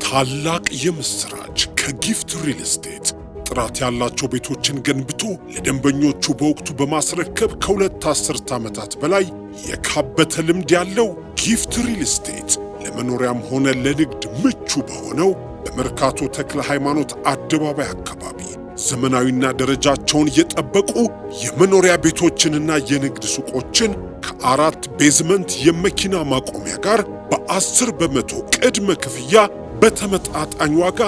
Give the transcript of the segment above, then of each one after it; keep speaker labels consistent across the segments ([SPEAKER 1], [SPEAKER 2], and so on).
[SPEAKER 1] ታላቅ የምስራች ከጊፍት ሪል ስቴት ጥራት ያላቸው ቤቶችን ገንብቶ ለደንበኞቹ በወቅቱ በማስረከብ ከሁለት አስርት ዓመታት በላይ የካበተ ልምድ ያለው ጊፍት ሪል ስቴት ለመኖሪያም ሆነ ለንግድ ምቹ በሆነው በመርካቶ ተክለ ሃይማኖት አደባባይ አካባቢ ዘመናዊና ደረጃቸውን የጠበቁ የመኖሪያ ቤቶችንና የንግድ ሱቆችን ከ4 ቤዝመንት የመኪና ማቆሚያ ጋር በ10% ቅድመ ክፍያ በተመጣጣኝ ዋጋ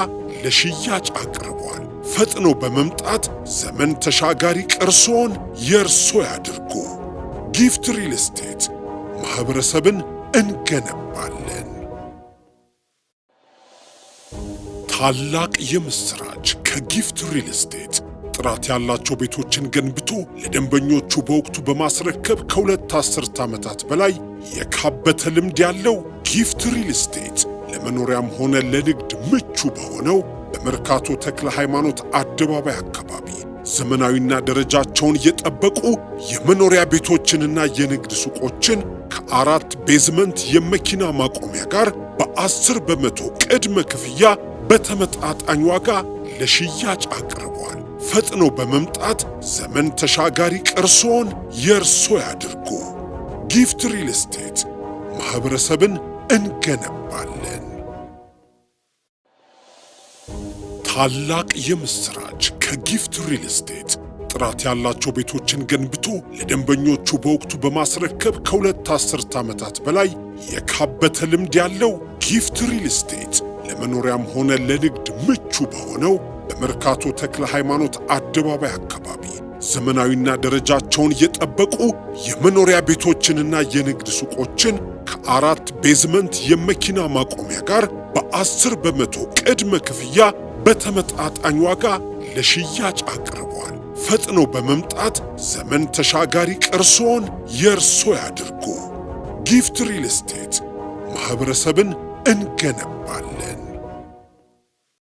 [SPEAKER 1] ለሽያጭ አቅርቧል። ፈጥኖ በመምጣት ዘመን ተሻጋሪ ቅርሶን የእርሶ ያድርጉ። ጊፍት ሪል ስቴት ማህበረሰብን እንገነባለን። ታላቅ የምስራች ከጊፍት ሪል ስቴት ጥራት ያላቸው ቤቶችን ገንብቶ ለደንበኞቹ በወቅቱ በማስረከብ ከሁለት አስርት ዓመታት በላይ የካበተ ልምድ ያለው ጊፍት ሪል ስቴት ለመኖሪያም ሆነ ለንግድ ምቹ በሆነው በመርካቶ ተክለ ሃይማኖት አደባባይ አካባቢ ዘመናዊና ደረጃቸውን የጠበቁ የመኖሪያ ቤቶችንና የንግድ ሱቆችን ከ4 ቤዝመንት የመኪና ማቆሚያ ጋር በ10% ቅድመ ክፍያ በተመጣጣኝ ዋጋ ለሽያጭ አቅርቧል። ፈጥኖ በመምጣት ዘመን ተሻጋሪ ቅርሶን የእርሶ ያድርጉ። ጊፍት ሪል ስቴት ማህበረሰብን እንገነባለን። ታላቅ የምስራች ከጊፍት ሪል ስቴት ጥራት ያላቸው ቤቶችን ገንብቶ ለደንበኞቹ በወቅቱ በማስረከብ ከሁለት አስርት ዓመታት በላይ የካበተ ልምድ ያለው ጊፍት ሪል ስቴት ለመኖሪያም ሆነ ለንግድ ምቹ በሆነው በመርካቶ ተክለ ሃይማኖት አደባባይ አካባቢ ዘመናዊና ደረጃቸውን የጠበቁ የመኖሪያ ቤቶችንና የንግድ ሱቆችን ከ4 ቤዝመንት የመኪና ማቆሚያ ጋር በ10% ቅድመ ክፍያ በተመጣጣኝ ዋጋ ለሽያጭ አቅርቧል። ፈጥኖ በመምጣት ዘመን ተሻጋሪ ቅርሶን የእርሶ ያድርጉ። ጊፍት ሪል ስቴት ማህበረሰብን እንገነባለን።